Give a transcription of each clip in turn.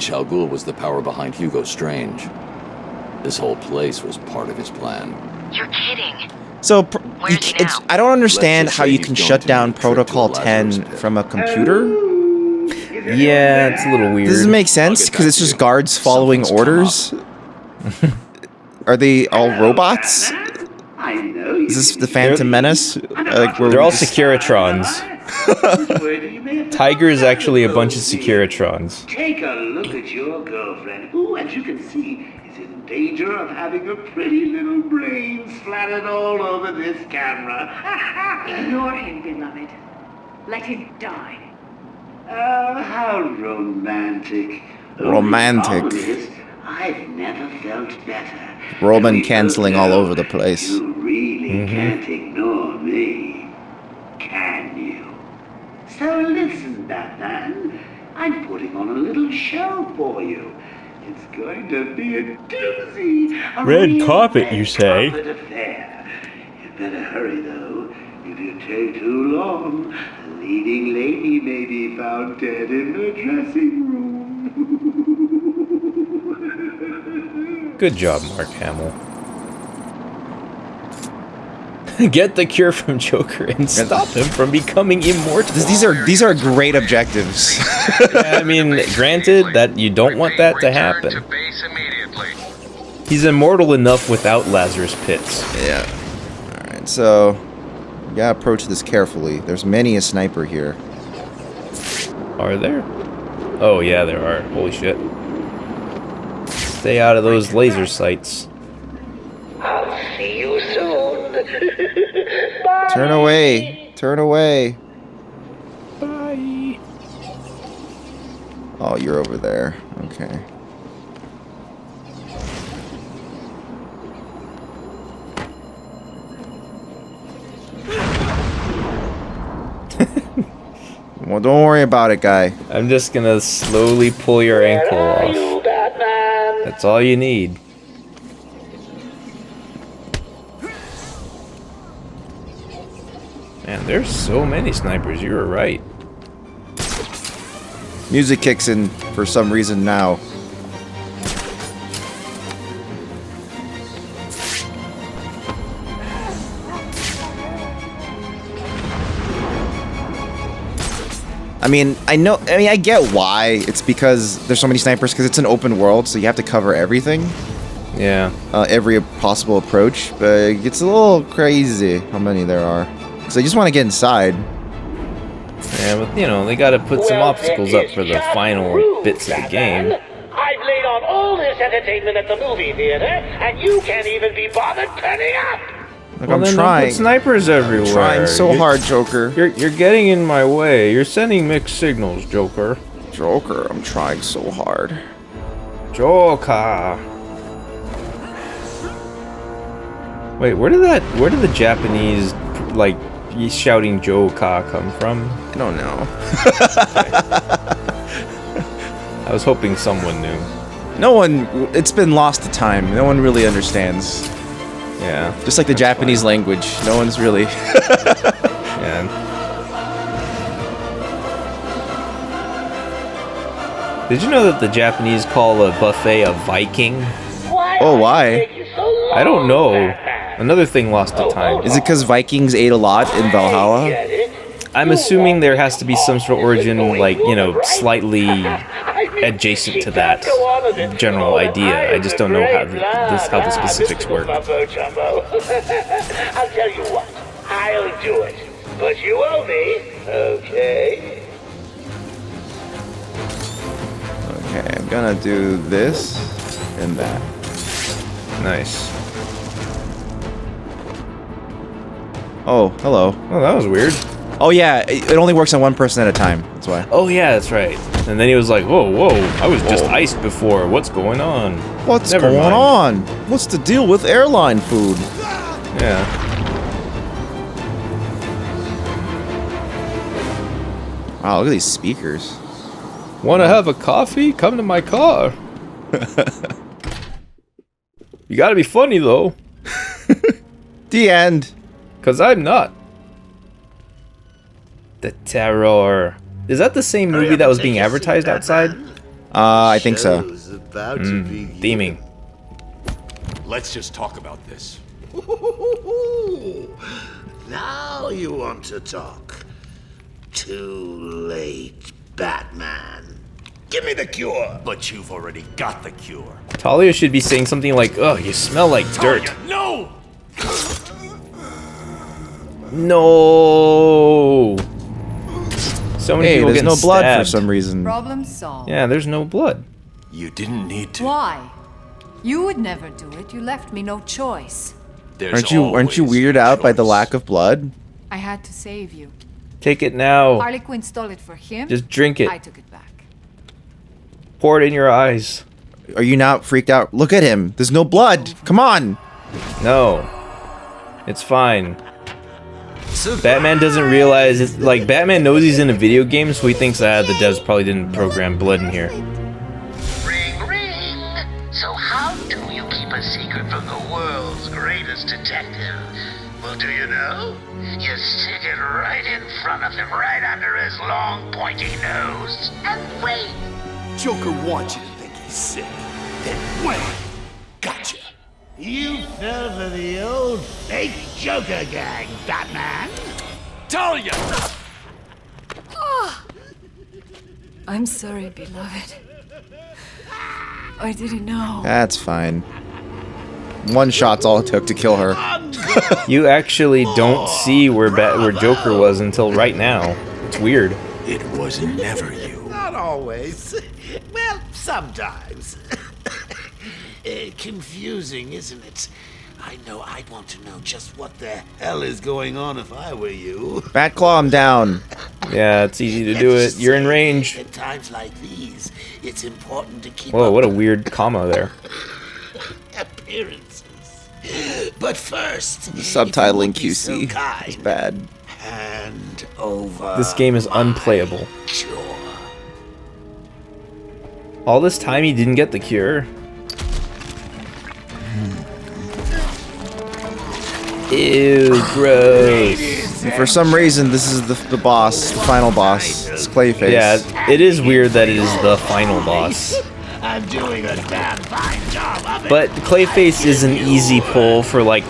Ra's al Ghul was the power behind Hugo Strange. This whole place was part of his plan. You're kidding. So, Where's he now? I don't understand Let's just how say you he's can going shut to down make a trip to a Protocol Lazarus 10 pit. from a computer. Yeah, it's a little weird. Does it make sense? I'll get Because back it's to just you. guards following Something's orders? Are they all robots? I know you. Is this the Phantom Menace? Like, where They're we all just- Securitrons. Tiger is actually a bunch of Securitrons. Take a look at your girlfriend, who, as you can see, is in danger of having her pretty little brain splattered all over this camera. Ignore him, beloved. Let him die. Oh, how romantic. Romantic. Only problem is, I've never felt better. Roman And we canceling both all know over the place. You really can't ignore me, can you? So listen, Batman. I'm putting on a little show for you. It's going to be a doozy. A Red real carpet, red you say? carpet affair. You better hurry, though. If you take too long, a leading lady may be found dead in the dressing room. Good job, Mark Hamill. Get the cure from Joker and stop him from becoming immortal. These are great objectives. Yeah, I mean, granted that you don't want that to happen. To base immediately. He's immortal enough without Lazarus Pits. Yeah. Alright, so... you gotta approach this carefully. There's many a sniper here. Are there? Oh yeah, there are. Holy shit. Stay out of those laser sights. I'll see you soon. Turn away! Turn away! Bye. Oh, you're over there. Okay. Well, don't worry about it, guy. I'm just gonna slowly pull your ankle off. Batman? That's all you need. Man, there's so many snipers. You were right. Music kicks in for some reason now. I mean, I get why. It's because there's so many snipers, because it's an open world, so you have to cover everything. Yeah. Every possible approach, but it gets a little crazy how many there are. Because I just want to get inside. Yeah, but you know, they gotta put some obstacles up for the final bits of the game. I've laid on all this entertainment at the movie theater, and you can't even be bothered turning up. Like, Well, I'm then don't trying. put snipers everywhere. Trying so You- hard, Joker. You're getting in my way. You're sending mixed signals, Joker. Joker, I'm trying so hard. Joker. Wait, where did the Japanese like shouting Joker come from? I don't know. I was hoping someone knew. No one, it's been lost to time. No one really understands. Yeah. Just like the Japanese language. No one's really... Yeah. Did you know that the Japanese call a buffet a Viking? Oh, why? I don't know. Another thing lost to time. Is it because Vikings ate a lot in Valhalla? I'm assuming there has to be some sort of origin, like, you know, slightly adjacent to that general idea. I just don't know how the specifics work. I'll tell you what, I'll do it. But you owe me, okay? Okay, I'm gonna do this and that. Nice. Oh, hello. Oh, that was weird. Oh yeah, it only works on one person at a time. That's why. Oh yeah, that's right. And then he was like, whoa, whoa, I was just iced before. What's going on? What's Never going mind. on? What's the deal with airline food? Yeah. Wow, look at these speakers. Want to have a coffee? Come to my car. You gotta be funny, though. The end. Because I'm not. The Terror. Is that the same movie that was being advertised outside? I think so. Show's about to begin. Theming. Let's just talk about this. Now you want to talk. Too late, Batman. Give me the cure. But you've already got the cure. Talia should be saying something like, "Oh, you smell like dirt." No! No. So many Hey, people there's getting no blood for stabbed. some reason. Problem solved. Yeah, there's no blood. You didn't need to. Why? You would never do it. You left me no choice. There's Aren't you always weirded out by the choice. lack of blood? I had to save you. Take it now. Harley Quinn stole it for him. Just drink it. I took it back. Pour it in your eyes. Are you not freaked out? Look at him. There's no blood. Come on. No. It's fine. Batman doesn't realize it's like Batman knows he's in a video game, so he thinks the devs probably didn't program blood in here. Ring, ring. So how do you keep a secret from the world's greatest detective? Well, do you know? You stick it right in front of him, right under his long, pointy nose, and wait. Joker wants you to think he's sick. Then wait. Gotcha. You fell for the old fake Joker gang, Batman. Talia! I'm sorry, beloved. I didn't know. That's fine. One shot's all it took to kill her. You actually don't see where Joker was until right now. It's weird. It was never you. Not always. Well, sometimes. Confusing, isn't it? I know I'd want to know just what the hell is going on if I were you. Batclaw, I'm down. Yeah, it's easy to do it. You're in range. At times like these, it's important to keep Whoa, up what a with weird comma there. appearances. But first, Subtitling if you would be so QC is kind, bad. hand over This game is my unplayable. cure. All this time he didn't get the cure. Ew, gross. And for some reason, this is the boss, the final boss. It's Clayface. Yeah, it is weird that it is the final boss. I'm doing a damn fine job of it. But Clayface is an easy pull for, like,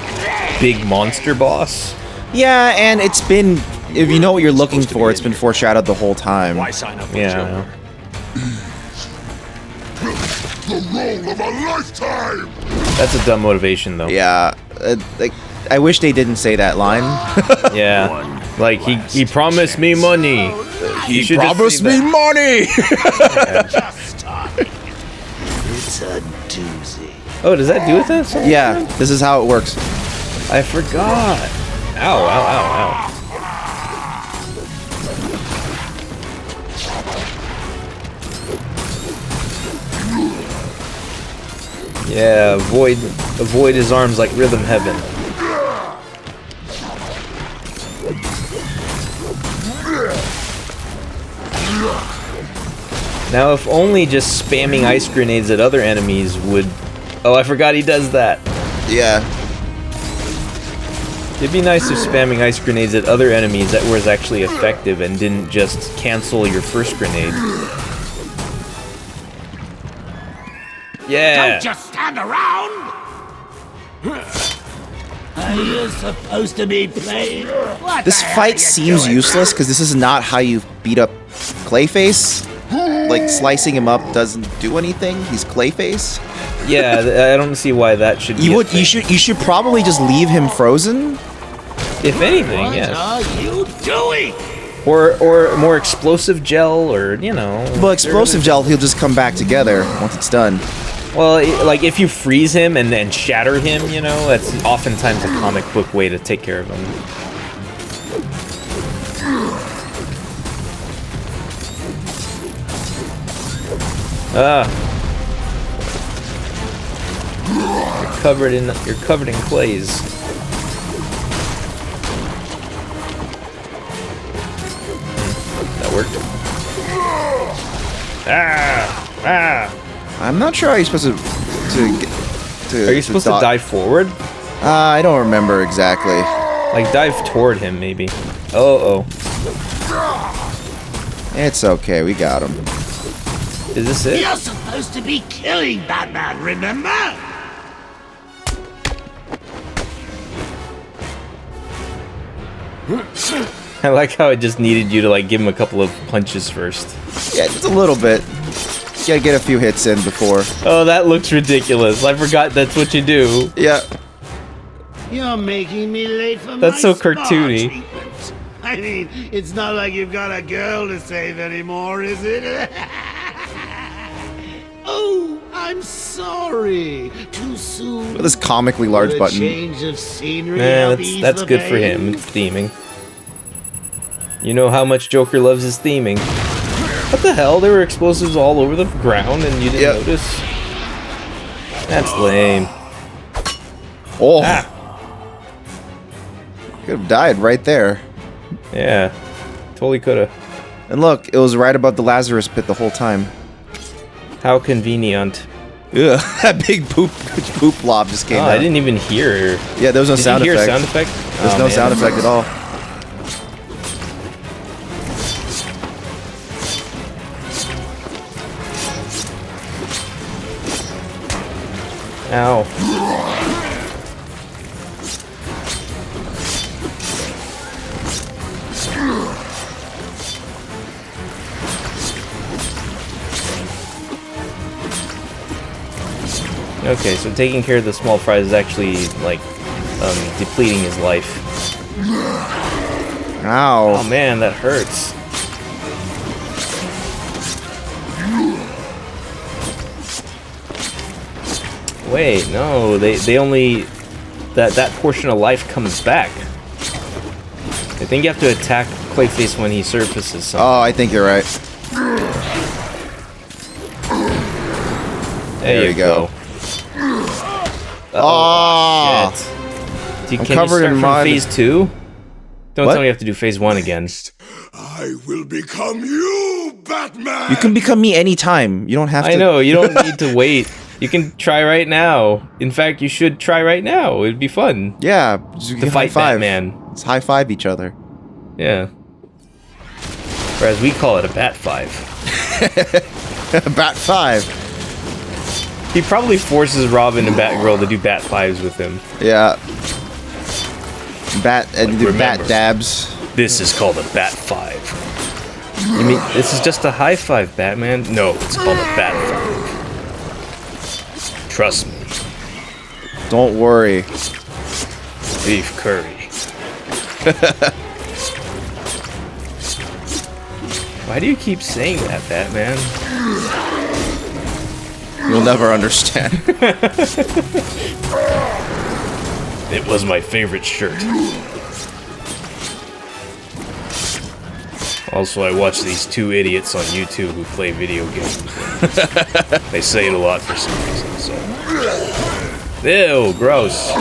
big monster boss. Yeah, and it's been, if you know what you're looking for, it's been foreshadowed the whole time. Why sign up with Yeah. Joker? The role of a lifetime! That's a dumb motivation, though. Yeah, like, I wish they didn't say that line. Yeah. Like, he promised me money. He should just promised say me that. money! Just stop it. It's a doozy. Oh, does that do with that? Yeah, this is how it works. I forgot. Ow, ow, ow, ow. Yeah, avoid his arms like Rhythm Heaven. Now, if only just spamming ice grenades at other enemies would... Oh, I forgot he does that. Yeah. It'd be nice if spamming ice grenades at other enemies that was actually effective and didn't just cancel your first grenade. Yeah. Don't just stand around! Are you supposed to be playing? What This the hell fight are you seems doing, useless man? because this is not how you beat up Clayface. Like, slicing him up doesn't do anything. He's Clayface. Yeah, I don't see why that should be. You should probably just leave him frozen. If anything, What yes. are you doing? Or more explosive gel, or you know. Well, explosive gel, he'll just come back together once it's done. Well, like if you freeze him and then shatter him, you know, that's oftentimes a comic book way to take care of him. You're covered in clays. That worked. I'm not sure how you're supposed to Are you supposed to dive forward? I don't remember exactly. Like dive toward him, maybe. Oh. It's okay, we got him. Is this it? You're supposed to be killing Batman, remember? I like how it just needed you to like give him a couple of punches first. Yeah, just a little bit. You gotta get a few hits in before. Oh, that looks ridiculous. I forgot that's what you do. Yeah. You're making me late for That's my so cartoony. spa treatment. I mean, it's not like you've got a girl to save anymore, is it? Oh, I'm sorry. Too soon. Look at this comically large Would a button. change of scenery Yeah, help ease that's the good for pain? him. It's theming. You know how much Joker loves his theming. What the hell? There were explosives all over the ground and you didn't notice? That's lame. Oh. Ah. Could have died right there. Yeah. Totally coulda. And look, it was right above the Lazarus pit the whole time. How convenient. Ugh, that big poop blob just came out. I didn't even hear. Yeah, there was no sound Did you hear effect. a sound effect? There's Oh, no man. sound effect at all. Ow. Okay, so taking care of the small fries is actually, like, depleting his life. Ow. Oh man, that hurts. Wait, no, they only... That portion of life comes back. I think you have to attack Clayface when he surfaces something. Oh, I think you're right. There you go. Oh, shit. I'm Can you covered start in from mud. phase 2? Don't What? tell me you have to do phase 1 again. I will become you, Batman! You can become me anytime. You don't have to. I know, you don't need to wait. You can try right now. In fact, you should try right now. It'd be fun. Yeah, just To high fight five. Batman. Let's high five each other. Yeah. Whereas we call it a Bat 5. Bat 5. He probably forces Robin and Batgirl to do Bat 5s with him. Yeah. Bat and do Remember. bat dabs. This is called a Bat 5. You mean this is just a high five, Batman? No, it's called a Bat 5. Trust me. Don't worry. Beef curry. Why do you keep saying that, Batman? You'll never understand. It was my favorite shirt. Also, I watch these two idiots on YouTube who play video games. They say it a lot for some reason, so... Ew, gross.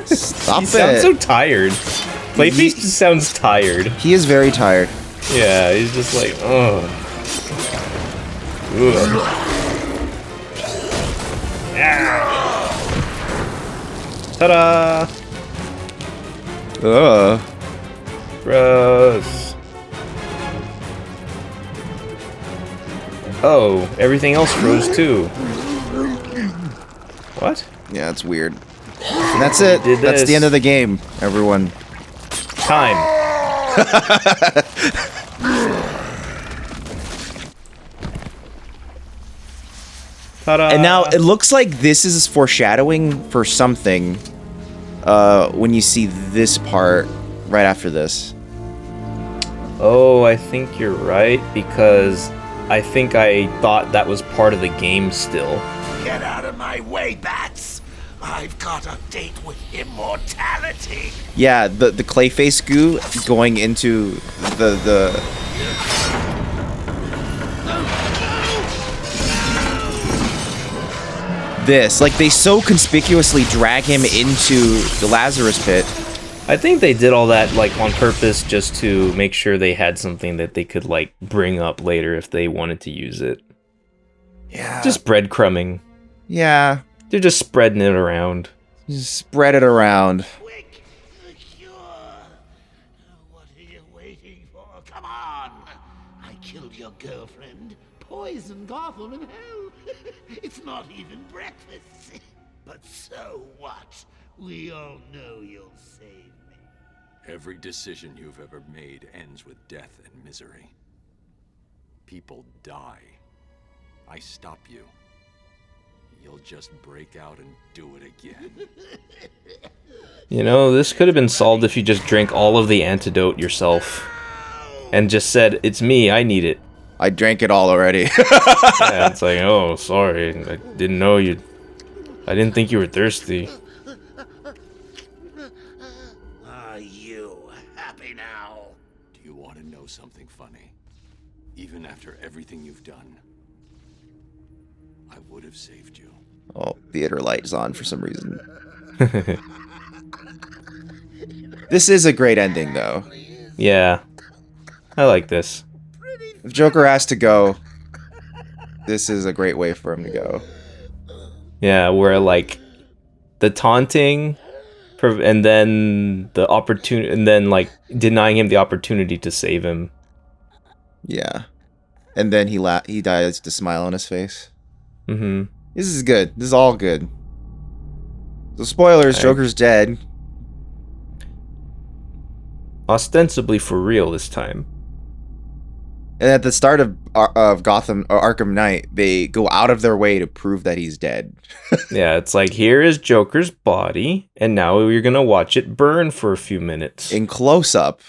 Stop He it. sounds so tired. Clayface just sounds tired. He is very tired. Yeah, he's just like, ugh. Ugh. Ta-da! Ugh. Gross. Oh, everything else froze too. What? Yeah, it's weird. And that's it. Did That's this. the end of the game, everyone. Time. Ta-da! And now it looks like this is foreshadowing for something when you see this part right after this. Oh, I think you're right, because I think I thought that was part of the game still. Get out of my way, bats! I've got a date with immortality. Yeah, the Clayface goo going into the this. Like, they so conspicuously drag him into the Lazarus pit. I think they did all that, like, on purpose just to make sure they had something that they could, like, bring up later if they wanted to use it. Yeah. Just breadcrumbing. Yeah. They're just spreading it around. Just spread it around. Quick, the cure. What do you waiting for? Come on! I killed your girlfriend, poisoned Gotham in hell. It's not even breakfast. But so what? We all know you'll save me. Every decision you've ever made ends with death and misery. People die. I stop you. You'll just break out and do it again. You know, this could have been solved if you just drank all of the antidote yourself. And just said, it's me, I need it. I drank it all already. Yeah, it's like, oh, sorry, I didn't know you... I didn't think you were thirsty. Are you happy now? Do you want to know something funny? Even after everything you've done, I would have saved you. Oh, theater light is on for some reason. This is a great ending, though. Yeah. I like this. If Joker has to go, this is a great way for him to go. Yeah, where, like, the taunting, and then the opportunity, and then, like, denying him the opportunity to save him. Yeah. And then he dies with a smile on his face. Mm-hmm. This is good. This is all good. So spoilers, Joker's dead. Ostensibly for real this time. And at the start of Gotham or Arkham Knight, they go out of their way to prove that he's dead. Yeah, it's like, here is Joker's body, and now you're gonna watch it burn for a few minutes. In close-up.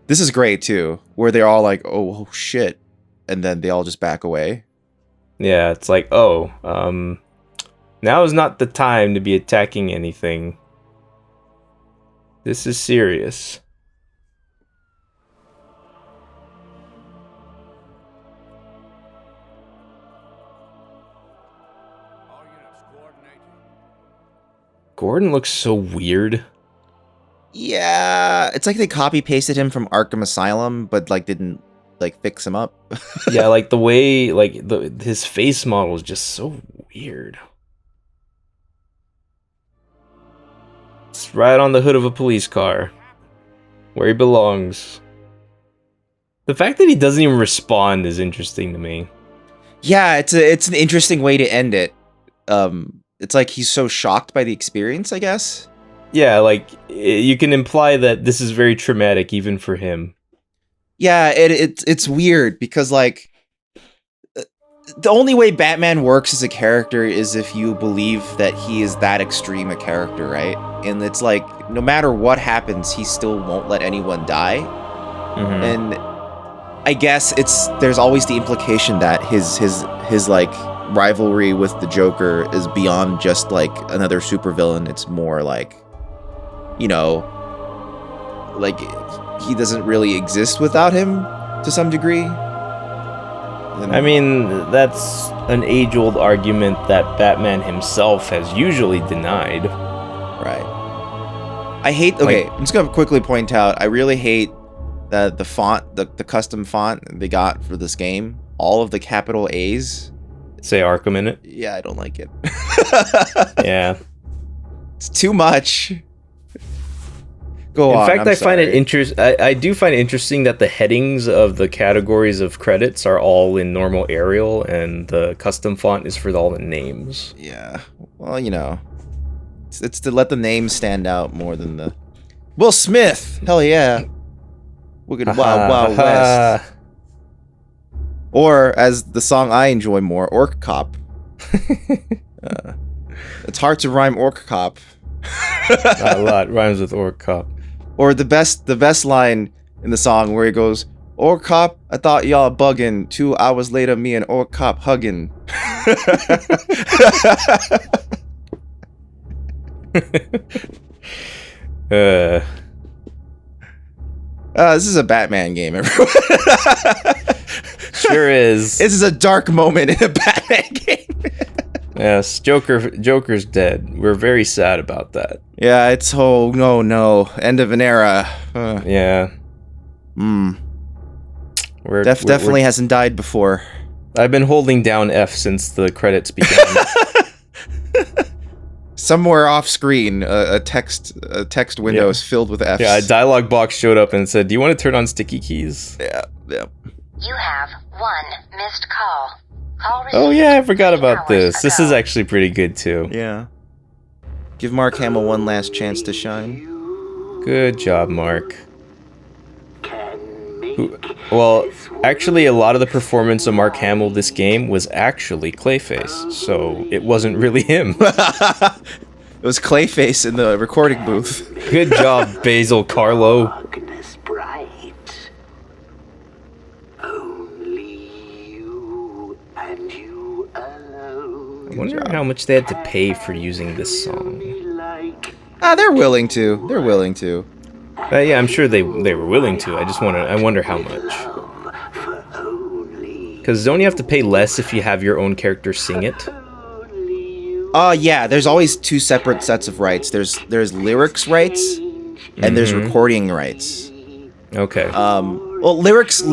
This is great, too, where they're all like, oh, shit. And then they all just back away. Yeah, it's like, oh, now is not the time to be attacking anything. This is serious. Gordon looks so weird. Yeah, it's like they copy-pasted him from Arkham Asylum, but, like, didn't, like, fix him up. Yeah, like, the way, like, his face model is just so weird. It's right on the hood of a police car. Where he belongs. The fact that he doesn't even respond is interesting to me. Yeah, it's an interesting way to end it. It's like he's so shocked by the experience, I guess. Yeah, like, you can imply that this is very traumatic even for him. Yeah, it's weird because, like, the only way Batman works as a character is if you believe that he is that extreme a character, right? And it's like, no matter what happens, he still won't let anyone die. Mm-hmm. And I guess there's always the implication that his like rivalry with the Joker is beyond just like another supervillain. It's more like, you know, like he doesn't really exist without him to some degree. I mean, that's an age-old argument that Batman himself has usually denied. Right. I hate... Okay, I'm just going to quickly point out, I really hate that the font, the custom font they got for this game, all of the capital A's. Say Arkham in it? Yeah, I don't like it. Yeah. It's too much. Go on. In fact, I find it I do find it interesting that the headings of the categories of credits are all in normal Arial, and the custom font is for all the names. Yeah. Well, you know, it's to let the names stand out more than the... Will Smith! Hell yeah. We're gonna Wild Wild West. Or, as the song I enjoy more, Orc Cop. It's hard to rhyme Orc Cop. Not a lot rhymes with Orc Cop. Or the best line in the song where he goes, Orc Cop, I thought y'all bugging. 2 hours later, me and Orc Cop hugging. This is a Batman game, everyone. Sure is. This is a dark moment in a Batman game. Yes, Joker's dead. We're very sad about that. Yeah, it's no, end of an era. Yeah. Definitely hasn't died before. I've been holding down F since the credits began. somewhere off screen, a text window is filled with Fs. Yeah, a dialogue box showed up and said, "Do you want to turn on sticky keys?" Yeah. You have one missed call. Call Oh received yeah, I forgot 3 about hours this. This ago. is actually pretty good too. Yeah. Give Mark Hamill one last chance to shine. Good job, Mark. Well, actually, a lot of the performance of Mark Hamill this game was actually Clayface, so it wasn't really him. It was Clayface in the recording booth. Good job, Basil Carlo. Darkness bright. Only you and you alone. I wonder how much they had to pay for using this song. They're willing to. They're willing to. Yeah, I'm sure they were willing to. I wonder how much. Because don't you have to pay less if you have your own character sing it? Yeah, there's always two separate sets of rights. There's lyrics rights and there's recording rights. Okay. Well,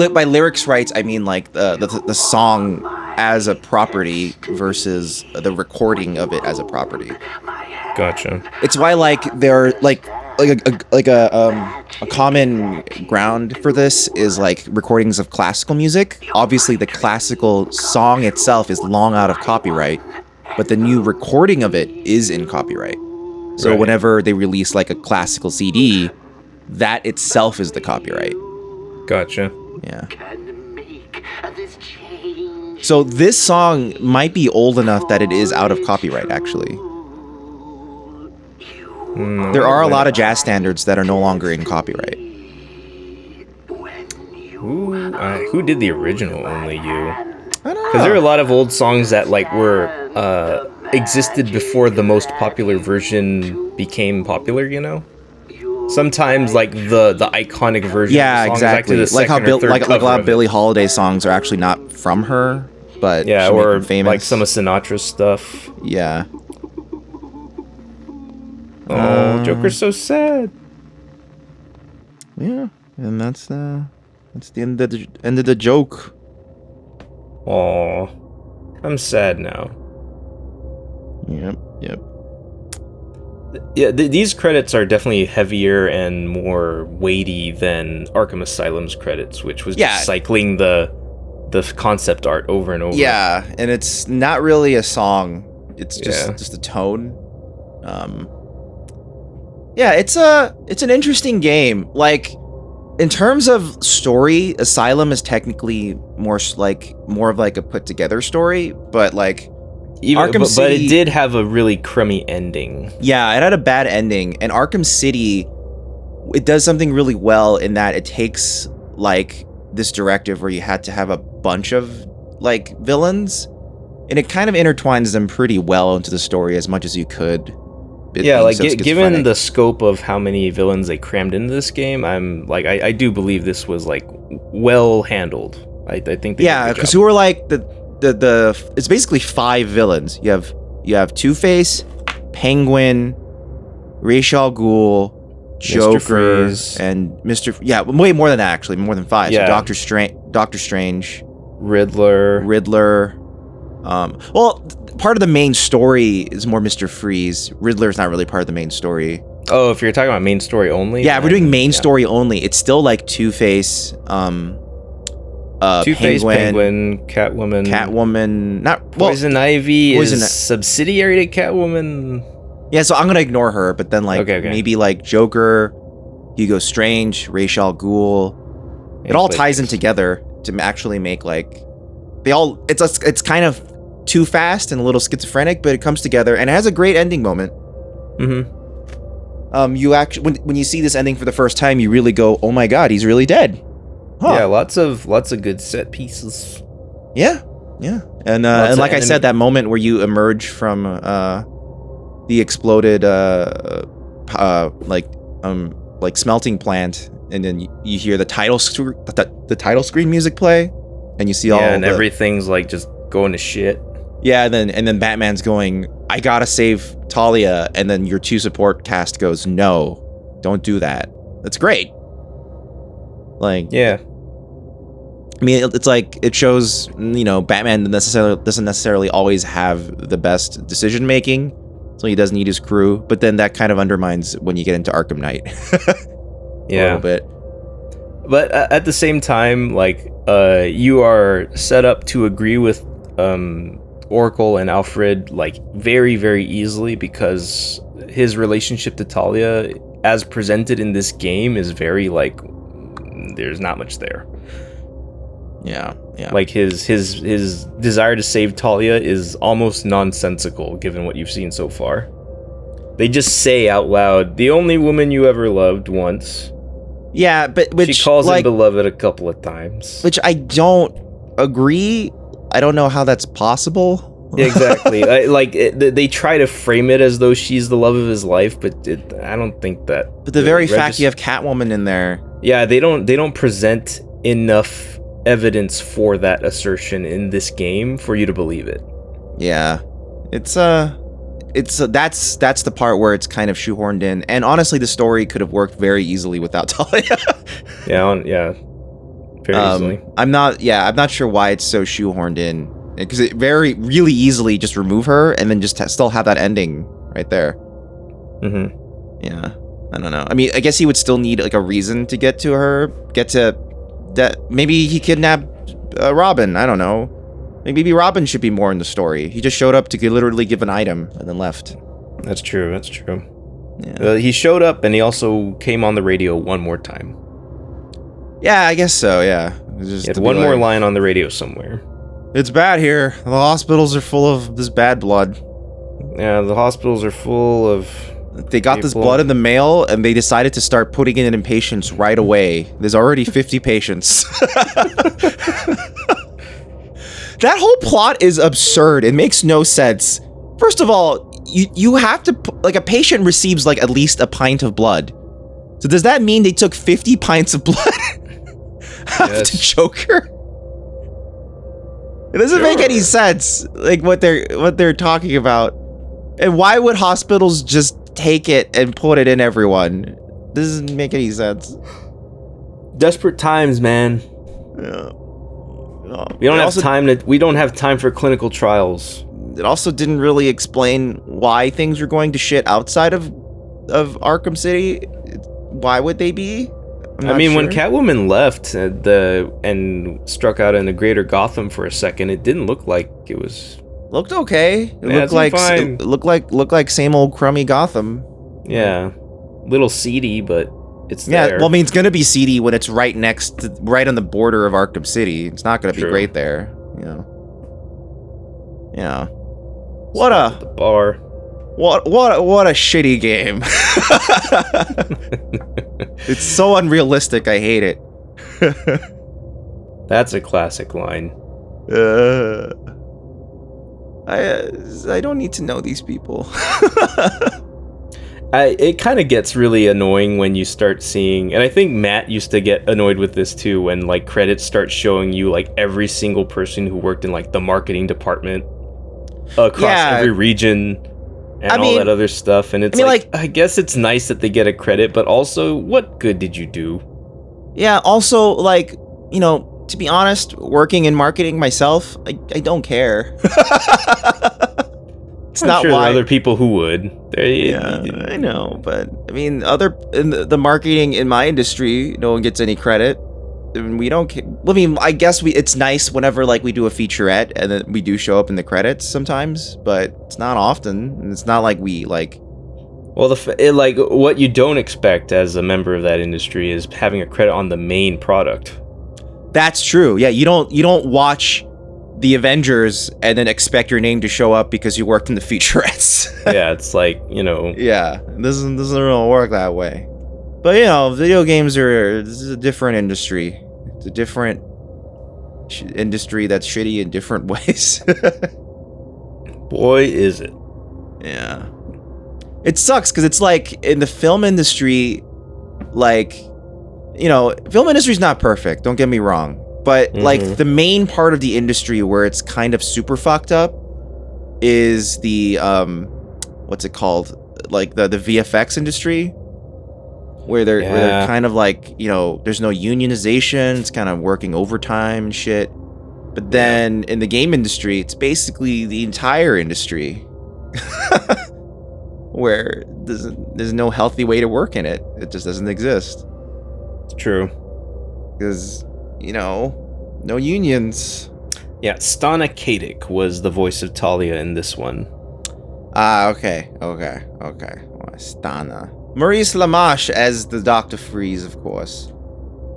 by lyrics rights, I mean like the song as a property versus the recording of it as a property. Gotcha. It's why like they're like a common ground for this is like recordings of classical music. Obviously, the classical song itself is long out of copyright, but the new recording of it is in copyright. So Right. whenever they release like a classical CD, that itself is the copyright. Gotcha. Yeah. So this song might be old enough that it is out of copyright, actually. There are a lot of jazz standards that are no longer in copyright. Who did the original Only You? I don't know. Because there are a lot of old songs that like were existed before the most popular version became popular. You know, sometimes like the iconic version. Yeah, of the song exactly. Is actually Like how the second or third like a cover lot of it. Billie Holiday songs are actually not from her, but Yeah, she made or them famous. like some of Sinatra's stuff. Yeah. Oh, Joker's so sad. Yeah, and that's the end of the joke. Aw, I'm sad now. Yep. Yeah, these credits are definitely heavier and more weighty than Arkham Asylum's credits, which was just cycling the concept art over and over. Yeah, and it's not really a song. It's just a tone. Yeah, it's an interesting game. Like in terms of story, Asylum is technically more of like a put together story, but like Arkham City, but it did have a really crummy ending. Yeah, it had a bad ending, and Arkham City, it does something really well in that it takes like this directive where you had to have a bunch of like villains, and it kind of intertwines them pretty well into the story as much as you could. Yeah, like given the scope of how many villains they crammed into this game, I do believe this was like well handled. I think they did a good because job. who are like the it's basically 5 villains. You have Two-Face, Penguin, Ra's al Ghul, Joker, Freeze. and Mr. Yeah, way more than that actually, more than 5. Yeah. So Doctor Strange, Riddler. Well, part of the main story is more Mr. Freeze. Riddler's not really part of the main story. Oh, if you're talking about main story only. Yeah, then, we're doing main story only. It's still like Two-Face, Two-Face, Penguin, Catwoman, not Poison Ivy is subsidiary to Catwoman. Yeah, so I'm gonna ignore her, but then like Okay. maybe like Joker, Hugo Strange, Ra's al Ghul. It all ties in together to actually make like it's kind of too fast and a little schizophrenic, but it comes together and it has a great ending moment. You actually when you see this ending for the first time, you really go, "Oh my god, he's really dead." Huh. Yeah, lots of good set pieces. Yeah. And like I said, that moment where you emerge from the exploded like smelting plant, and then you hear the title screen music play, and you see all and everything's like just going to shit. Yeah, and then Batman's going, "I gotta save Talia," and then your 2 support cast goes, "No, don't do that." That's great. Like, yeah. I mean, it's like it shows, Batman doesn't necessarily always have the best decision making. so he doesn't need his crew. But then that kind of undermines when you get into Arkham Knight. Yeah. A little bit. But at the same time, like, you are set up to agree with Oracle and Alfred, like, very, very easily, because his relationship to Talia, as presented in this game, is very, like, there's not much there. Yeah. Like, his desire to save Talia is almost nonsensical, given what you've seen so far. They just say out loud, the only woman you ever loved once. Yeah, but which she calls like, him beloved a couple of times. Which I don't agree. I don't know how that's possible. Exactly. They try to frame it as though she's the love of his life, but I don't think that. But the very fact you have Catwoman in there. Yeah, they don't present enough evidence for that assertion in this game for you to believe it. Yeah, that's the part where it's kind of shoehorned in, and honestly, the story could have worked very easily without Talia. yeah, very easily. I'm not sure why it's so shoehorned in, because it really easily just remove her and then just still have that ending right there. Mm-hmm. Yeah, I don't know. I mean, I guess he would still need like a reason to get to her, that maybe he kidnapped Robin. I don't know. Maybe Robin should be more in the story. He just showed up to literally give an item and then left. That's true. Yeah. He showed up and he also came on the radio one more time. Yeah, I guess so, yeah. He had one more line on the radio somewhere. It's bad here. The hospitals are full of this bad blood. Yeah, the hospitals are full of... They got this blood in the mail, and they decided to start putting it in patients right away. There's already 50 patients. That whole plot is absurd. It makes no sense. First of all, you have to... Like, a patient receives, like, at least a pint of blood. So does that mean they took 50 pints of blood after Joker? It doesn't make any sense, like, what they're talking about. And why would hospitals just take it and put it in everyone? This doesn't make any sense. Desperate times, man. Yeah. We don't have time for clinical trials. It also didn't really explain why things were going to shit outside of Arkham City. Why would they be? I mean, when Catwoman left and struck out in the greater Gotham for a second, it didn't look like it was... Looked okay. It looked like same old crummy Gotham. Yeah, little seedy, but it's there. Yeah, well, I mean, it's gonna be seedy when it's right on the border of Arkham City. It's not gonna be great there, you know. Yeah. What a the bar. What a shitty game. It's so unrealistic. I hate it. That's a classic line. I don't need to know these people. It kind of gets really annoying when you start seeing, and I think Matt used to get annoyed with this too, when like credits start showing you like every single person who worked in like the marketing department across every region and all that other stuff. And it's I guess it's nice that they get a credit, but also, what good did you do? Yeah, also, like, you know, to be honest, working in marketing myself, I don't care. It's not sure why. There are other people who would. I know, but I mean, in the marketing in my industry, no one gets any credit. And we don't. I mean, I guess it's nice whenever like we do a featurette and then we do show up in the credits sometimes, but it's not often. And it's not like we like. Well, like what you don't expect as a member of that industry is having a credit on the main product. That's true. Yeah, you don't watch the Avengers and then expect your name to show up because you worked in the featurettes. Yeah, it's like, you know. Yeah, this doesn't really work that way. But you know, video games this is a different industry. It's a different industry that's shitty in different ways. Boy, is it. Yeah. It sucks because it's like in the film industry, like, you know, film industry's not perfect, don't get me wrong. But like the main part of the industry where it's kind of super fucked up is the what's it called? Like the VFX industry, where they're kind of like, you know, there's no unionization, it's kind of working overtime and shit. But then in the game industry, it's basically the entire industry. where there's no healthy way to work in it. It just doesn't exist. It's true. Because, no unions. Yeah, Stana Katic was the voice of Talia in this one. Okay. Stana. Maurice LaMarche as the Dr. Freeze, of course.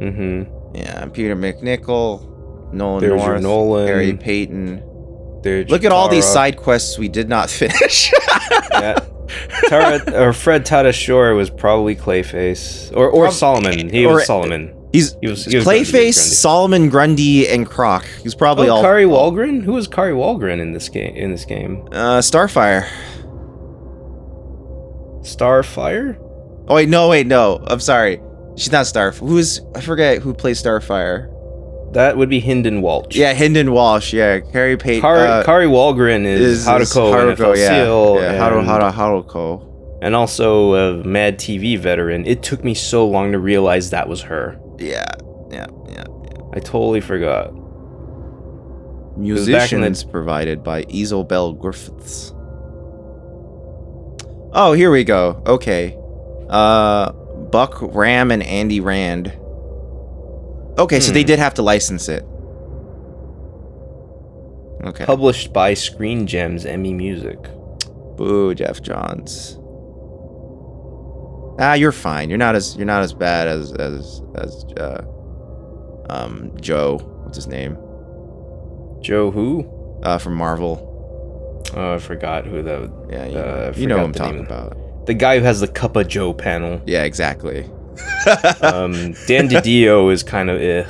Mm-hmm. Yeah, Peter McNichol, Nolan There's North, your Nolan. Harry Payton. There's Look your at all these Tara. side quests we did not finish. Yeah. Fred Tata Shore was probably Clayface. Or Solomon. He was Solomon. He was Clayface, Grundy. Solomon, Grundy, and Croc. He's probably all. Kari Walgren? Who was Kari Walgren in this game? Starfire. Starfire? Oh wait, no. I'm sorry. She's not Starfire. I forget who plays Starfire. That would be Hynden Walsh. Yeah, Hynden Walsh. Yeah, Carrie Payton. Kari Walgren is Haruko in FL Seal. Yeah, Haruko. And also a Mad TV veteran. It took me so long to realize that was her. Yeah. I totally forgot. Musicians provided by Isobel Griffiths. Oh, here we go. Okay. Buck Ram and Andy Rand. Okay, so they did have to license it. Okay. Published by Screen Gems Emmy Music. Boo, Jeff Johns. You're fine. You're not as bad as Joe. What's his name? Joe who? From Marvel. Oh, I forgot who that was. Yeah, you know who I'm talking about. The guy who has the Cup of Joe panel. Yeah, exactly. Dan DiDio is kind of In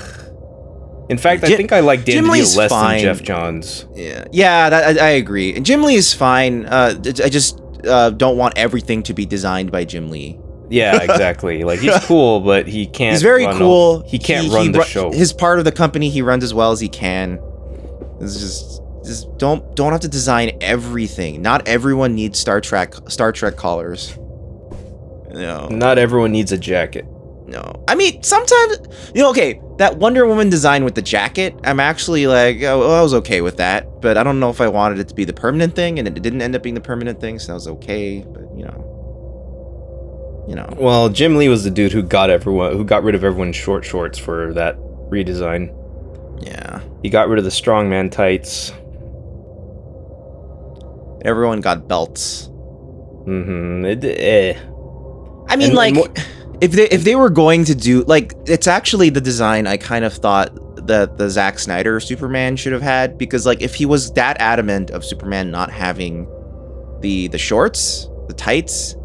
fact, I think I like Dan DiDio less than Jeff Johns. Yeah, I agree. And Jim Lee is fine. I just don't want everything to be designed by Jim Lee. Yeah, exactly. Like, he's cool, but he can't. He's very cool. He can't run the show. His part of the company, he runs as well as he can. It's just don't have to design everything. Not everyone needs Star Trek collars. No. Not everyone needs a jacket. No. I mean, sometimes, okay, that Wonder Woman design with the jacket, I'm actually like, I was okay with that, but I don't know if I wanted it to be the permanent thing, and it didn't end up being the permanent thing, so that was okay, but, Well, Jim Lee was the dude who got rid of everyone's short shorts for that redesign. Yeah. He got rid of the strongman tights. Everyone got belts. Mm-hmm. I mean, if they were going to do, it's actually the design I kind of thought that the Zack Snyder Superman should have had, because, if he was that adamant of Superman not having the shorts, the tights,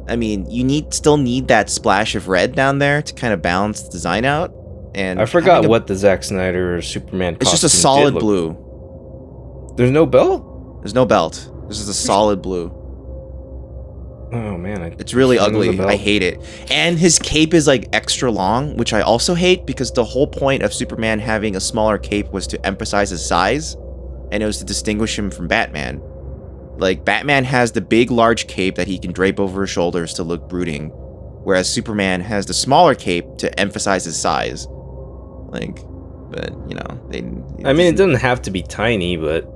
I mean, you still need that splash of red down there to kind of balance the design out. And I forgot what the Zack Snyder Superman costume. It's just a solid blue. There's no belt? There's no belt. This is a solid blue. Oh man, it's really ugly. I hate it. And his cape is extra long, which I also hate, because the whole point of Superman having a smaller cape was to emphasize his size, and it was to distinguish him from Batman. Batman has the big, large cape that he can drape over his shoulders to look brooding, whereas Superman has the smaller cape to emphasize his size. But it doesn't have to be tiny, but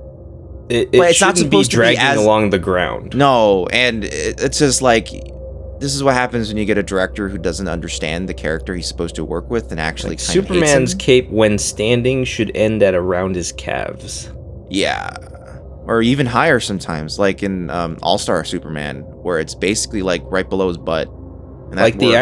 it's not supposed to be dragging along the ground. No, and it's just this is what happens when you get a director who doesn't understand the character he's supposed to work with and actually kind of Superman's cape when standing should end at around his calves. Yeah. Or even higher sometimes, like in All-Star Superman, where it's basically right below his butt. And that the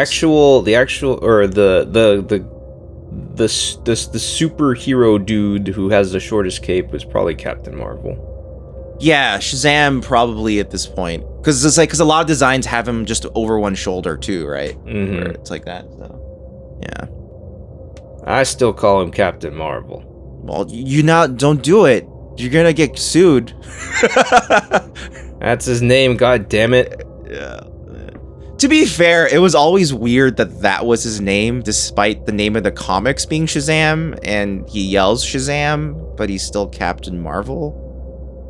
superhero dude who has the shortest cape is probably Captain Marvel. Yeah, Shazam probably at this point, because a lot of designs have him just over one shoulder too, right? Mm-hmm. Where it's like that. So, yeah. I still call him Captain Marvel. Well, don't do it. You're gonna get sued. That's his name, god damn it. Yeah. To be fair, it was always weird that was his name, despite the name of the comics being Shazam, and he yells Shazam, but he's still Captain Marvel.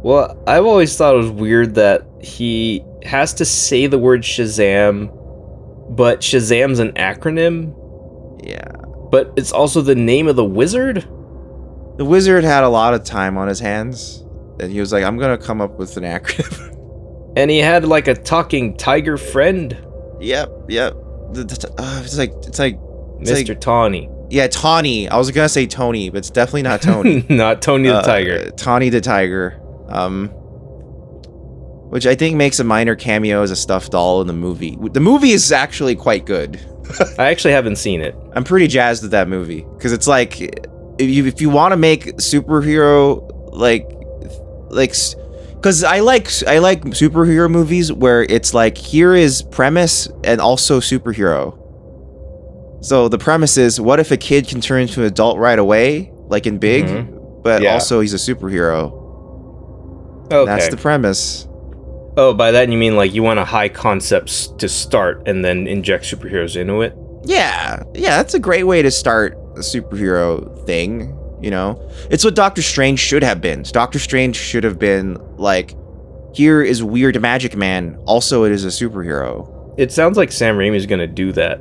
Well, I've always thought it was weird that he has to say the word Shazam, but Shazam's an acronym. Yeah. But it's also the name of the wizard? The wizard had a lot of time on his hands, and he was like, I'm gonna come up with an acronym. And he had like a talking tiger friend. Yep. It's like Mr. Tawny. Yeah, Tawny. I was gonna say Tony, but it's definitely not Tony. Not Tony the Tiger. Tawny the Tiger. Which I think makes a minor cameo as a stuffed doll in the movie. The movie is actually quite good. I actually haven't seen it. I'm pretty jazzed with that movie because it's like if you want to make superhero because I like superhero movies where it's like here is premise and also superhero. So the premise is, what if a kid can turn into an adult right away, like in Big, but also he's a superhero? Okay. That's the premise. Oh, by that you mean like you want a high concepts to start and then inject superheroes into it? Yeah, that's a great way to start a superhero thing, you know? It's what Doctor Strange should have been. Doctor Strange should have been like, here is Weird Magic Man, also it is a superhero. It sounds like Sam Raimi's gonna do that.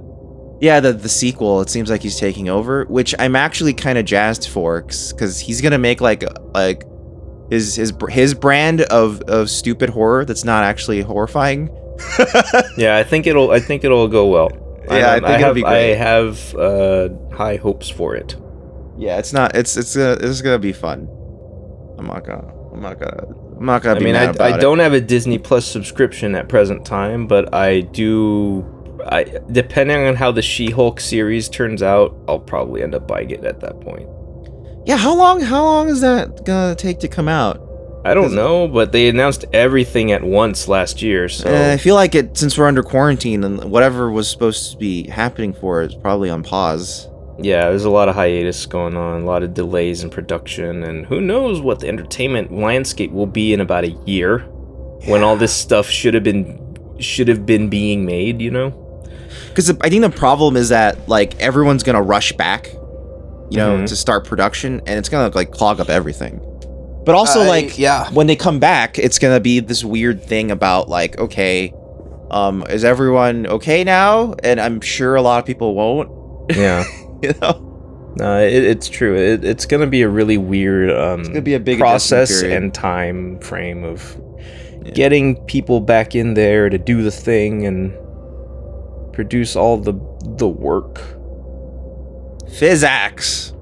Yeah, the sequel, it seems like he's taking over, which I'm actually kind of jazzed for, because he's gonna make like his brand of stupid horror that's not actually horrifying. Yeah, I think it'll go well. Yeah, I think it'll be great. I have high hopes for it. Yeah, it's gonna be fun. I'm not gonna be mad about it. I don't have a Disney Plus subscription at present time, but I do. Depending on how the She-Hulk series turns out, I'll probably end up buying it at that point. Yeah, how long is that gonna take to come out? I don't know, but they announced everything at once last year, so... I feel like since we're under quarantine, and whatever was supposed to be happening for it is probably on pause. Yeah, there's a lot of hiatus going on, a lot of delays in production, and who knows what the entertainment landscape will be in about a year, when all this stuff should have been being made, you know? Because I think the problem is that like everyone's gonna rush back, you know, to start production, and it's gonna like clog up everything. But also when they come back, it's gonna be this weird thing about like, okay, is everyone okay now? And I'm sure a lot of people won't. Yeah, you know. It's true. It's gonna be a really weird it's gonna be a big process and time frame of getting people back in there to do the thing and produce all the work. Physax.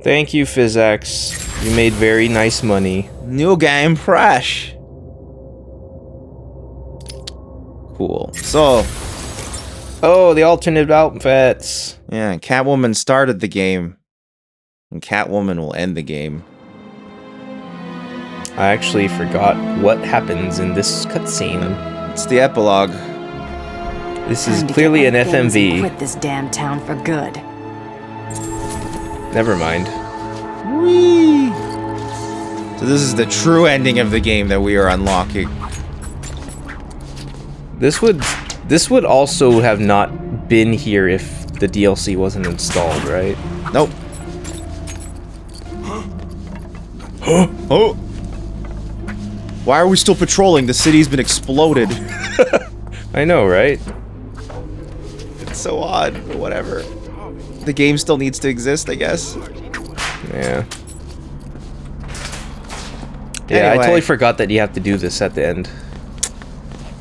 Thank you, Physax. You made very nice money. New game fresh. Cool. So. Oh, the alternate outfits. Yeah, Catwoman started the game. And Catwoman will end the game. I actually forgot what happens in this cutscene. It's the epilogue. This is clearly an FMV. Quit this damn town for good. Never mind. Whee! So this is the true ending of the game that we are unlocking. This would also have not been here if the DLC wasn't installed, right? Nope. Huh? Oh! Why are we still patrolling? The city's been exploded. I know, right? It's so odd, but whatever. The game still needs to exist, I guess. Yeah. Yeah, anyway. I totally forgot that you have to do this at the end.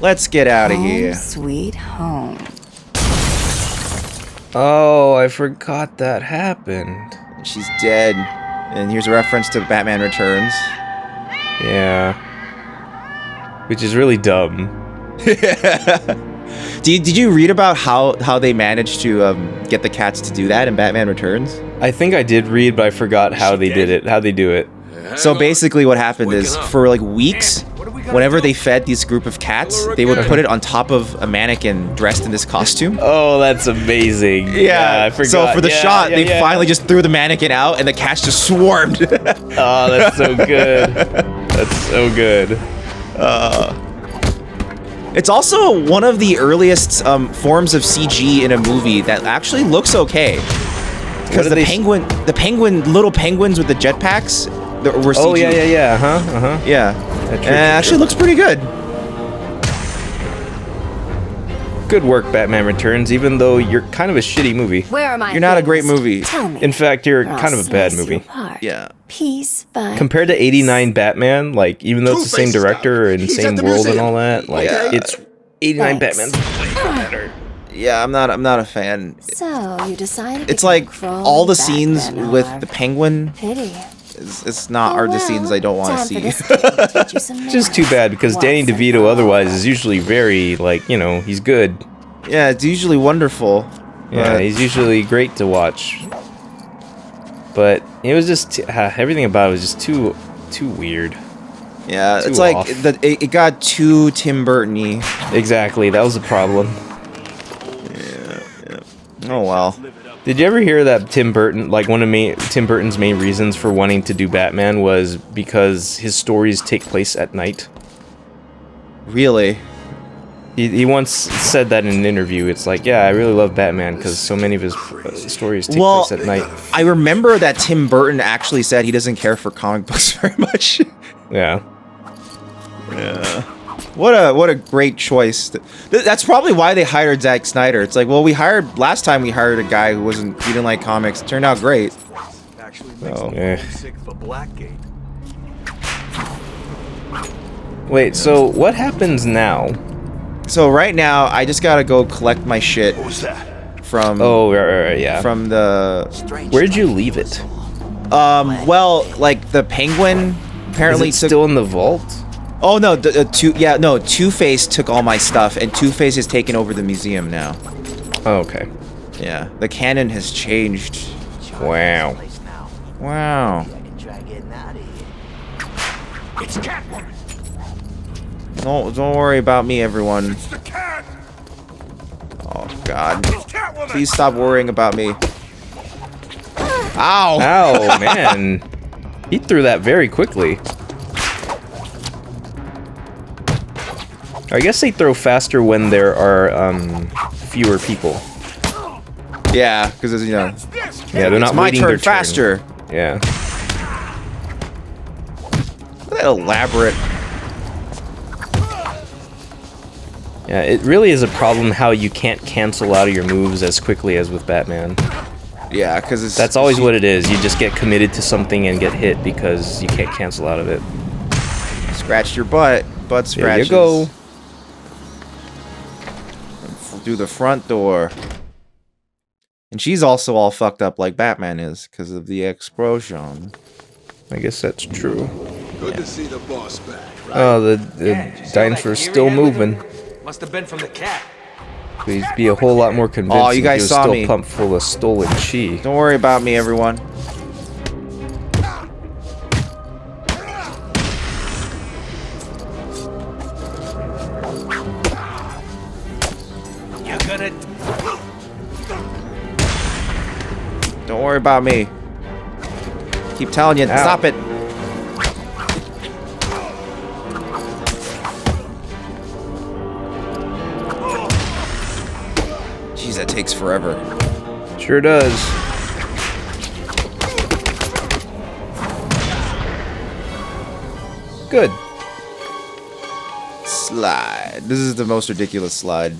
Let's get out of here. Sweet home. Oh, I forgot that happened. She's dead. And here's a reference to Batman Returns. Yeah. Which is really dumb. Did you read about how they managed to get the cats to do that in Batman Returns? I think I did read, but I forgot how they did it. How they do it. So basically, what happened is for like weeks, whenever they fed this group of cats, they would put it on top of a mannequin dressed in this costume. Oh, that's amazing! Yeah, I forgot. So for the shot, they finally just threw the mannequin out, and the cats just swarmed. Oh, that's so good. That's so good. It's also one of the earliest forms of CG in a movie that actually looks okay. Because the little penguins with the jetpacks were CG. Oh yeah. Yeah. It actually looks pretty good. Good work, Batman Returns, even though you're kind of a shitty movie. Where are my You're not a things? great movie. Tell me. In fact, you're or I'll kind of a bad slice you movie. apart. Yeah. Piece by Compared to 89 Batman, like, even though it's the same Two-Face director and He's same at the world and museum. all that, like, Yeah. it's 89 Thanks. Batman's way better. Yeah, I'm not a fan. So you decided It's to like crawl all the back scenes then, with Harv. the Penguin. Pity. It's not are the scenes I don't want to time see. for this kid to teach you some Just too manners. bad, because Danny Once and DeVito for all. otherwise is usually very, like, you know, he's good. Yeah, it's usually wonderful. Yeah, but- he's usually great to watch. But it was just, everything about it was just too weird. yeah, too it's like off. it got too Tim Burton-y. Exactly, that was the problem. Oh well. Did you ever hear that Tim Burton, like one of Tim Burton's main reasons for wanting to do Batman was because his stories take place at night? Really? He once said that in an interview. It's like, yeah, I really love Batman because so many of his stories take Well, place at night. I remember that Tim Burton actually said he doesn't care for comic books very much. Yeah. Yeah. What a great choice. That's probably why they hired Zack Snyder. It's like, well, last time we hired a guy who didn't like comics. It turned out great. Actually Oh. Yeah. sick for Blackgate. Wait, so what happens now? So right now, I just gotta go collect my shit What was that? from Oh, right, yeah. from the Where'd you leave it? well, like the Penguin apparently Is it took. still in the vault? Oh no, Two-Face took all my stuff, and Two-Face has taken over the museum now. Oh, okay. Yeah, the canon has changed. Wow. Wow. It's Catwoman. Don't worry about me, everyone. It's the cat. Oh God, It's Catwoman. please stop worrying about me. Ow! Ow, man. He threw that very quickly. I guess they throw faster when there are fewer people. Yeah, because you know, Yeah, they're not it's my waiting turn their faster. Yeah. Look at that elaborate. Yeah, it really is a problem how you can't cancel out of your moves as quickly as with Batman. Yeah, because it's That's always what it is. You just get committed to something and get hit because you can't cancel out of it. Scratched your butt. Butt There scratches. you go. Through the front door. And she's also all fucked up like Batman is because of the explosion. I guess that's true. Good to see the boss back, right? Oh, the dinosaur's still moving. Must have been from the cat. Please be a whole lot more convincing. Oh, you guys he was saw still me. pumped full of stolen chi. Don't worry about me, everyone. You're gonna. Don't worry about me. Keep telling you, Ow. stop it. Jeez, that takes forever. Sure does. Good. Slide. This is the most ridiculous slide.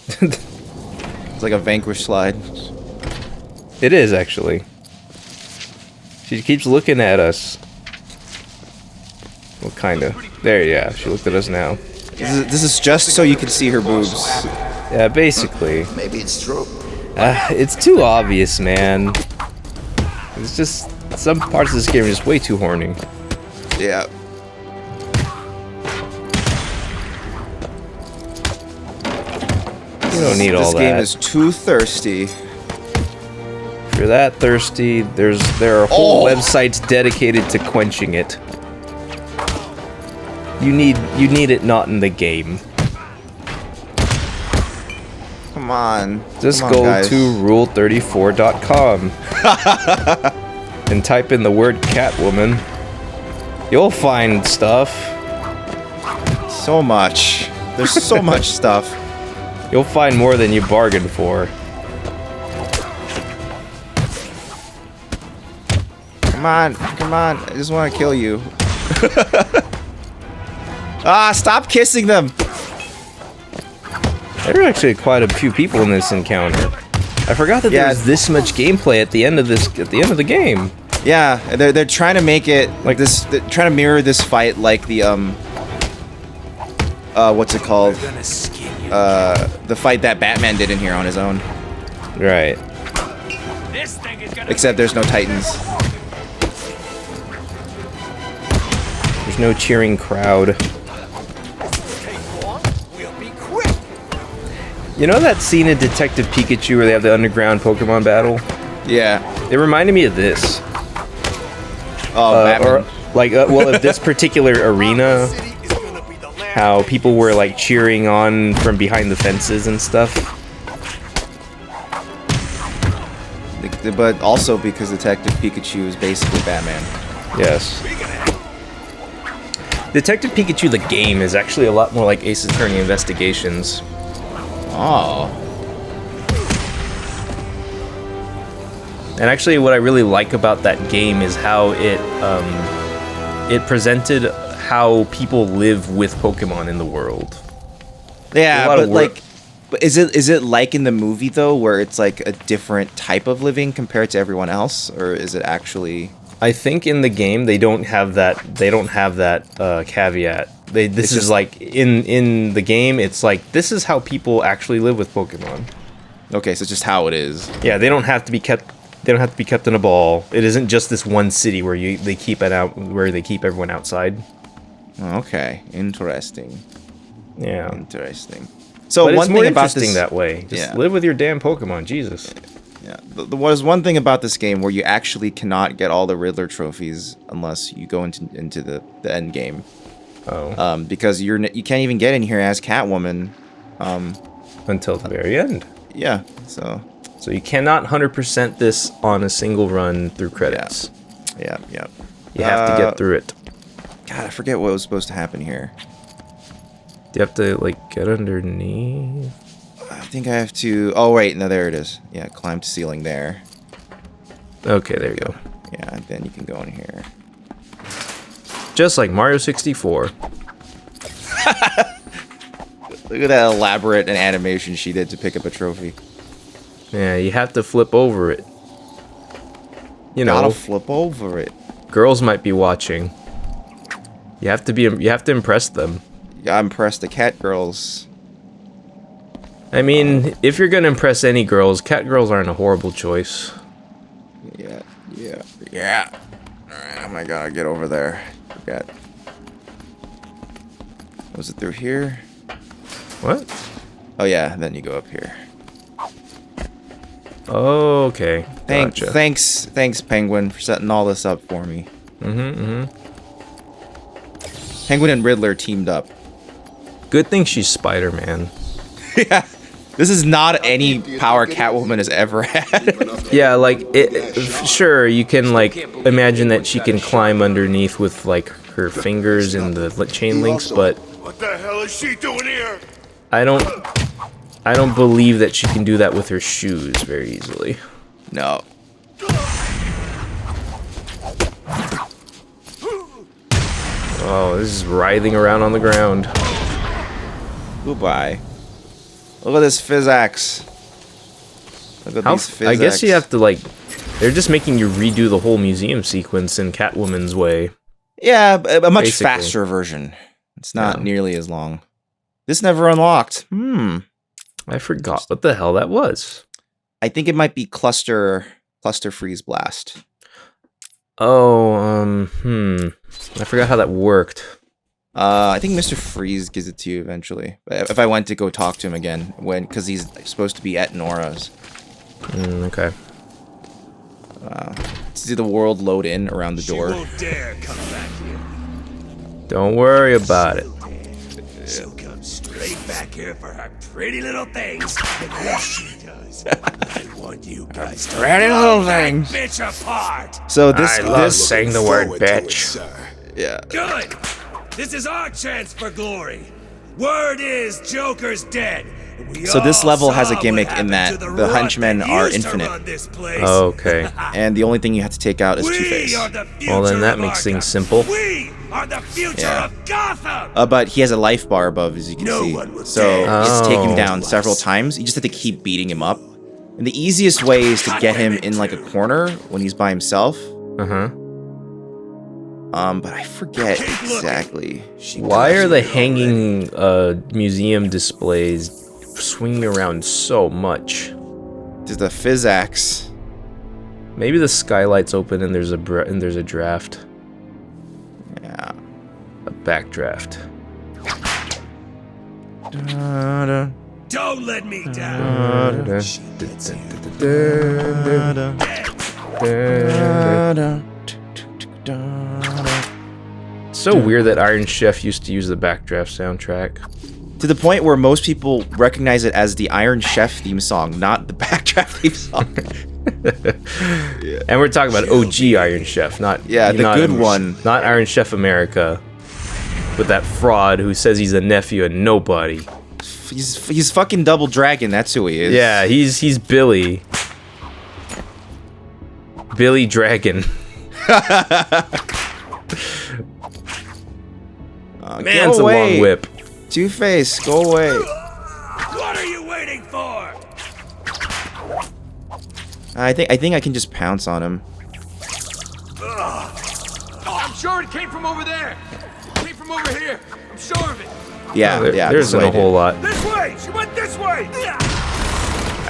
It's like a Vanquish slide. It is, actually. She keeps looking at us. Well, kinda. There, yeah. She looked at us now. This is just so you can see her boobs. Yeah, basically. Maybe it's true. It's too obvious, man. It's just... Some parts of this game are just way too horny. Yeah. You don't need all This game that. is too thirsty. If you're that thirsty, there are whole websites dedicated to quenching it. You need it not in the game. Come on. Just Come on, go guys. to rule34.com and type in the word Catwoman. You'll find stuff. So much. There's so much stuff. You'll find more than you bargained for. Come on, come on. I just want to kill you. Ah, stop kissing them. There are actually quite a few people in this encounter. I forgot that there's this much gameplay at the end of the game. Yeah, they're trying to make it like this. They're trying to mirror this fight like the what's it called? The fight that Batman did in here on his own. Right. Except there's no Titans. There's no cheering crowd. You know that scene in Detective Pikachu where they have the underground Pokemon battle? Yeah. It reminded me of this. Oh, Batman. Well, of this particular arena, how people were like cheering on from behind the fences and stuff. But also because Detective Pikachu is basically Batman. Yes. Detective Pikachu the game is actually a lot more like Ace Attorney Investigations. Oh. And actually what I really like about that game is how it presented how people live with Pokemon in the world. Yeah, but like, is it like in the movie though, where it's like a different type of living compared to everyone else, or is it actually? I think in the game they don't have that. They don't have that caveat. This is like in the game. It's like this is how people actually live with Pokemon. Okay, so it's just how it is. Yeah, they don't have to be kept. They don't have to be kept in a ball. It isn't just this one city where they keep it out where they keep everyone outside. Okay, interesting. Yeah, interesting. So but one it's more thing about interesting this, that way. Just live with your damn Pokemon, Jesus. Yeah, there was one thing about this game where you actually cannot get all the Riddler trophies unless you go into the end game. Oh. Because you can't even get in here as Catwoman. Until the very end. Yeah. So you cannot 100% this on a single run through credits. Yeah. You have to get through it. God, I forget what was supposed to happen here. Do you have to like get underneath? I think I have to. Oh wait, no, there it is. Yeah, climb to ceiling there. Okay, there you go. Yeah, and then you can go in here. Just like Mario 64. Look at that elaborate animation she did to pick up a trophy. Yeah, you have to flip over it. You know, gotta flip over it. Girls might be watching. You have to impress them. Yeah, impress the cat girls. I mean, if you're gonna impress any girls, cat girls aren't a horrible choice. Yeah. Alright, oh my god, get over there. Forget. Was it through here? What? Oh yeah, then you go up here. Oh, okay. Gotcha. Thanks, Penguin, for setting all this up for me. Penguin and Riddler teamed up. Good thing she's Spider-Man. Yeah. This is not any power Catwoman has ever had. Yeah, like, sure, you can, like, imagine that she can climb underneath with, like, her fingers and the chain links, but... What the hell is she doing here? I don't believe that she can do that with her shoes very easily. No. Oh, this is writhing around on the ground. Goodbye. Look at this physics. Look at these physics. I guess you have to, like... They're just making you redo the whole museum sequence in Catwoman's way. Yeah, a much faster version. It's not nearly as long. This never unlocked. I forgot what the hell that was. I think it might be Cluster Freeze Blast. Oh, I forgot how that worked. I think Mr. Freeze gives it to you eventually. If I went to go talk to him again, because he's supposed to be at Nora's. Okay. See the world load in around the door. She won't dare come back here. Don't worry about it. She'll come straight back here for her pretty little things. And when she does, I want you guys to Pretty little blow that things. bitch apart. So this I love saying the word bitch. Yeah. Good. This is our chance for glory. Word is Joker's dead. So this level has a gimmick in that the henchmen are infinite. Okay. And the only thing you have to take out is Two-Face. Well, then that makes things simple. We are the future of Gotham. But he has a life bar above, as you can see. So it's taken him down several times. You just have to keep beating him up. And the easiest way is to get him in like a corner when he's by himself. But I forget exactly. Why are the hanging museum displays swinging around so much? There's the physics. Maybe the skylight's open and there's a draft. Yeah. A backdraft. Don't let me down. So weird that Iron Chef used to use the backdraft soundtrack. To the point where most people recognize it as the Iron Chef theme song, not the backdraft theme song. And we're talking about OG Iron Chef, not the good one. Not Iron Chef America, with that fraud who says he's a nephew of nobody. He's fucking Double Dragon. That's who he is. Yeah, he's Billy. Billy Dragon. Man, it's a long whip. Two-Face, go away. What are you waiting for? I think I can just pounce on him. I'm sure it came from over there. It came from over here. I'm sure of it. Yeah, there isn't a whole lot. This way! She went this way!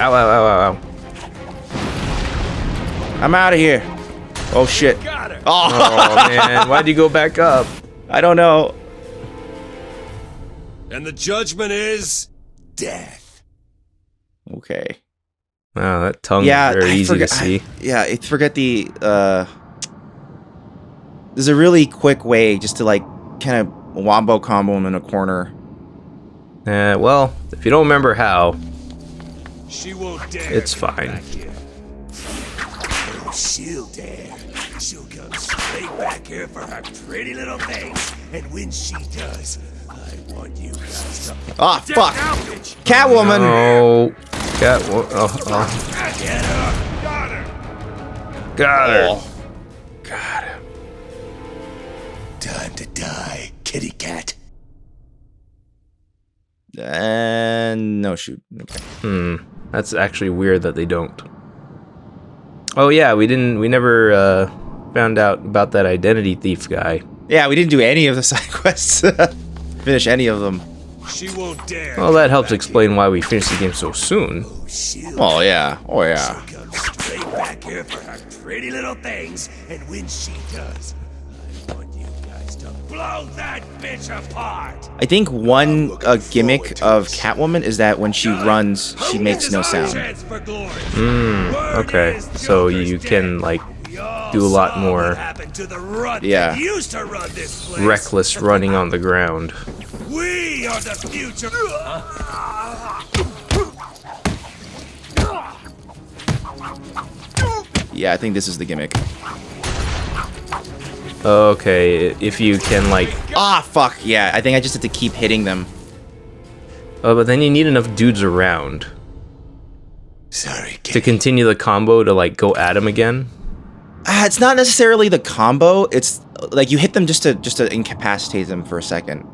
Ow, ow, ow, ow, ow. I'm out of here. Oh, shit. Got her. Oh, man. Why'd you go back up? I don't know. And the judgment is death. Okay. Wow, that tongue is very easy to see. I forget the, there's a really quick way just to, like, kind of wombo combo him in a corner. Well, if you don't remember how, she won't dare. It's fine. Oh, she'll dare. She'll come straight back here for her pretty little things. And when she does, I want you guys to... Ah, fuck! Catwoman! No. Catwoman. Oh. Get her! Got her! Got her. Oh. Got him. Time to die, kitty cat. And no shoot. Okay. That's actually weird that they don't. Oh yeah, we never found out about that identity thief guy. Yeah, we didn't do any of the side quests. Finish any of them. She won't dare. Well, that helps explain why we finished the game so soon. Oh yeah. Oh yeah. She'll come straight back here for her pretty little things, and when she does, I want you guys to blow that bitch apart. I think one gimmick of Catwoman is that when she runs, she makes no sound. Okay, so you can like do a lot more reckless running on the ground. We are the future. Yeah, I think this is the gimmick. Okay, if you can like... Ah, fuck, yeah, I think I just have to keep hitting them. Oh, but then you need enough dudes around. Sorry, to continue the combo to like go at him again. It's not necessarily the combo. It's like you hit them just to incapacitate them for a second.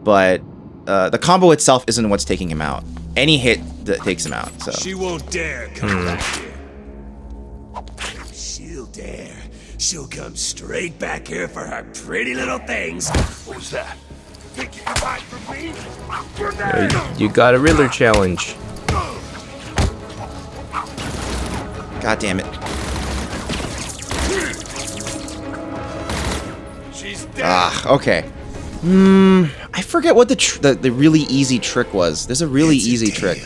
But the combo itself isn't what's taking him out. Any hit that takes him out. So she won't dare come back here. She'll dare. She'll come straight back here for her pretty little things. What was that? Think you can hide from me? You got a Riddler challenge. God damn it. She's dead. Ah, okay. I forget what the really easy trick was. There's a really easy trick.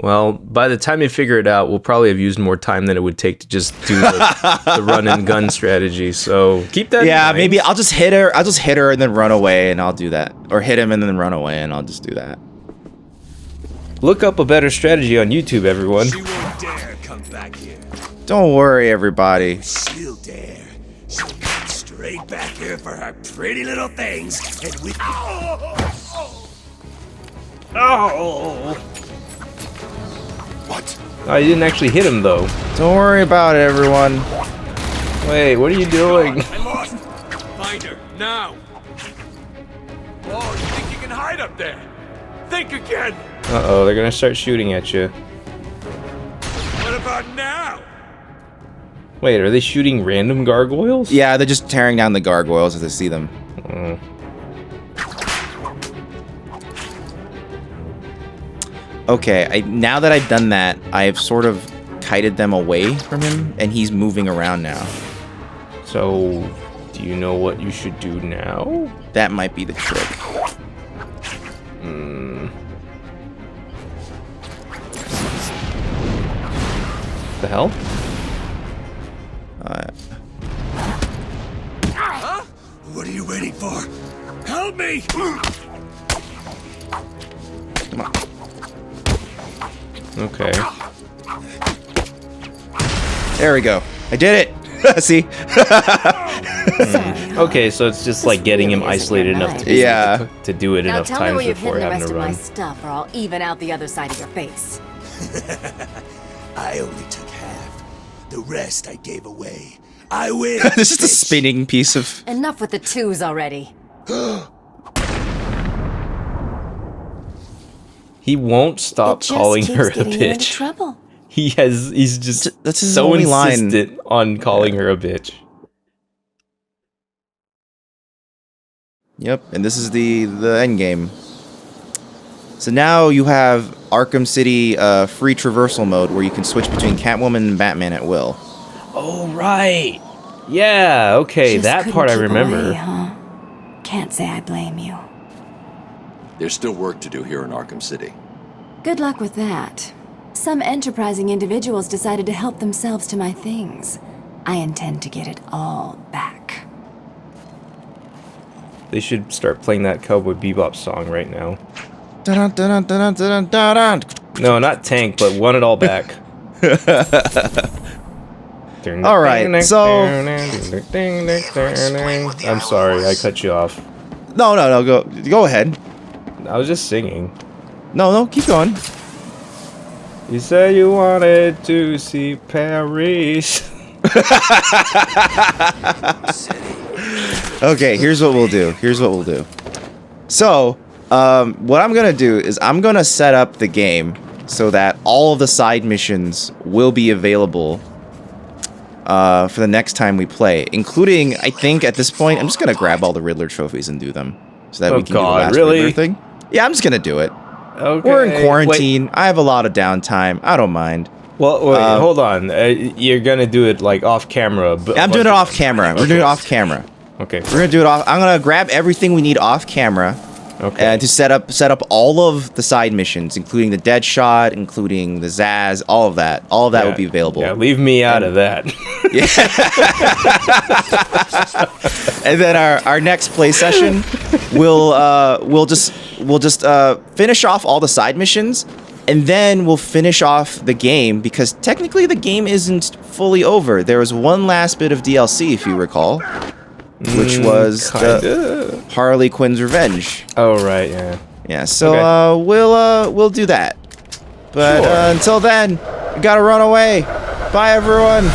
Well, by the time you figure it out, we'll probably have used more time than it would take to just do the run and gun strategy. So keep that in mind. Maybe I'll just hit her. I'll just hit her and then run away, and I'll do that. Or hit him and then run away, and I'll just do that. Look up a better strategy on YouTube, everyone. She won't dare come back here. Don't worry, everybody. She'll dare. She'll come straight back here for her pretty little things, and we... Oh! What? Oh, you didn't actually hit him, though. Don't worry about it, everyone. Wait, what are you doing? I lost. Find her. now? Oh, you think you can hide up there? Think again! Uh-oh, they're gonna start shooting at you. What about now? Wait, are they shooting random gargoyles? Yeah, they're just tearing down the gargoyles as they see them. Okay, now that I've done that, I've sort of kited them away from him, and he's moving around now. So, do you know what you should do now? That might be the trick. The hell? Huh? What are you waiting for? Help me! Come on. Okay. There we go. I did it! See? Okay, so it's just like getting him isolated enough to be to do it Now enough tell me times where you've before hidden the having rest to of my run. stuff, or I'll even out the other side of your face. I only took half. The rest I gave away. I win! This is a spinning piece of... Enough with the twos already. He won't stop calling her a bitch. Trouble. He's just That's his so only line. insistent on calling her a bitch. Yep, and this is the end game. So now you have Arkham City free traversal mode where you can switch between Catwoman and Batman at will. Oh, right. Yeah, okay, Just that couldn't part I keep remember. away, huh? Can't say I blame you. There's still work to do here in Arkham City. Good luck with that. Some enterprising individuals decided to help themselves to my things. I intend to get it all back. They should start playing that Cowboy Bebop song right now. Dun, dun, dun, dun, dun, dun. No, not Tank, but want it all back. All right, so... I'm sorry, I cut you off. No, go ahead. I was just singing. No, keep going. You said you wanted to see Paris. Okay, here's what we'll do. So, what I'm gonna do is I'm gonna set up the game so that all of the side missions will be available for the next time we play, including, I think at this point, I'm just gonna grab all the Riddler trophies and do them so that we can do the last Riddler thing. Yeah, I'm just gonna do it. Okay. We're in quarantine. Wait. I have a lot of downtime. I don't mind. Well, wait, hold on. You're gonna do it like off camera. Yeah, I'm doing it off camera. We're doing it off camera. Okay. We're gonna do it off. I'm gonna grab everything we need off camera. Okay. To set up all of the side missions, including the Deadshot, including the Zaz, all of that. All of that will be available. Yeah, leave me out of that. And then our next play session, we'll just finish off all the side missions, and then we'll finish off the game because technically the game isn't fully over. There was one last bit of DLC, if you recall, which was the Harley Quinn's Revenge. Oh right, yeah. Yeah, so we'll do that. But until then, we gotta run away. Bye everyone.